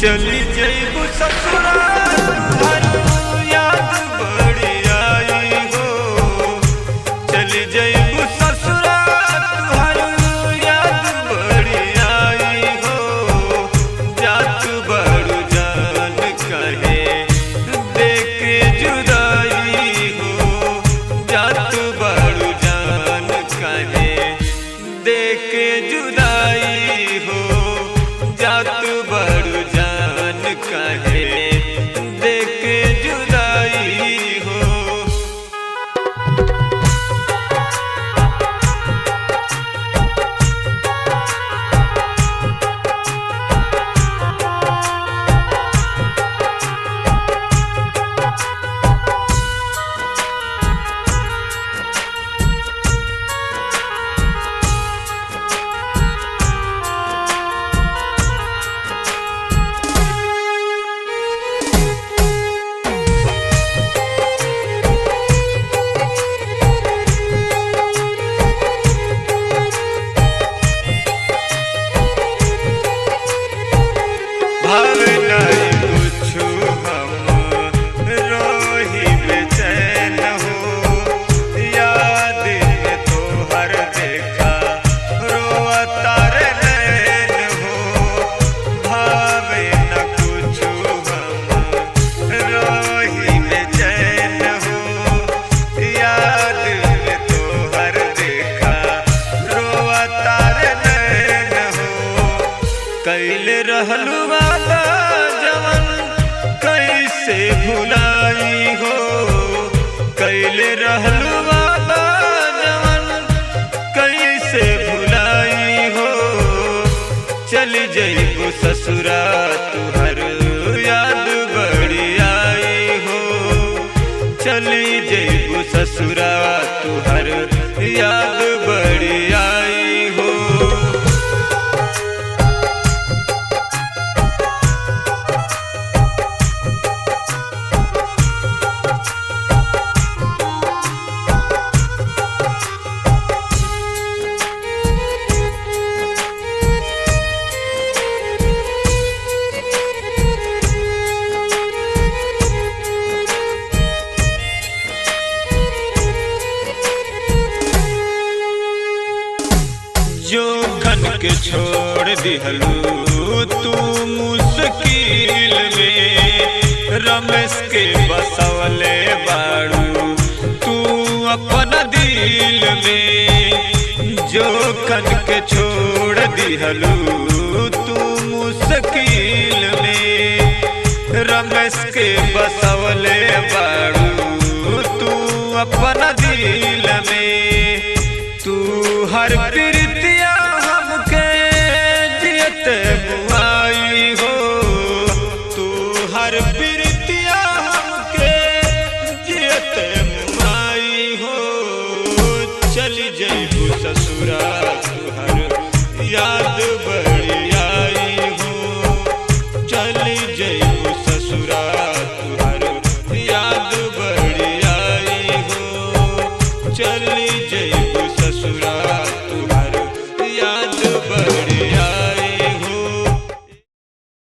चली जइबू ससुराल तुहर याद बड़ी आई हो। चली जइबू ससुराल तुहर याद बड़ी आई हो। जात बड़ू जान कहे देके जुदाई हो। जात बड़ू जान कहे देके जुदाई हो। जात बड़ू जान कहे देके जुदाई हो। भावे नहीं कुछु हम रोही बेचैन हो। याद में तोहर देखा रोता रे नैन हो। भावे न कुछु हम रोही बेचैन हो। याद में तोहर देखा रोता रे नैन हो। कैले रहलू वादा जवन कैसे भुलाई हो। कैले रहलू वादा जवन कैसे भुलाई हो। चली जइबू ससुरा तुहर याद बड़ी आई हो। चली जइबू ससुरा तुहर याद बड़ी आई हो। जोखन के छोड़ दिहलू तू मुश्किल में। रमेश के बसवले बाड़ू तू अपन दिल में। जोखन के छोड़ दिहलू तू मुश्किल में। रमेश के बसवले बाड़ू तू अपन दिल में। तू हर प्रीतिया हमके जियत मुआई हो। तू हर प्रीतिया हमके जियत मुआई हो। चली जइबू ससुरा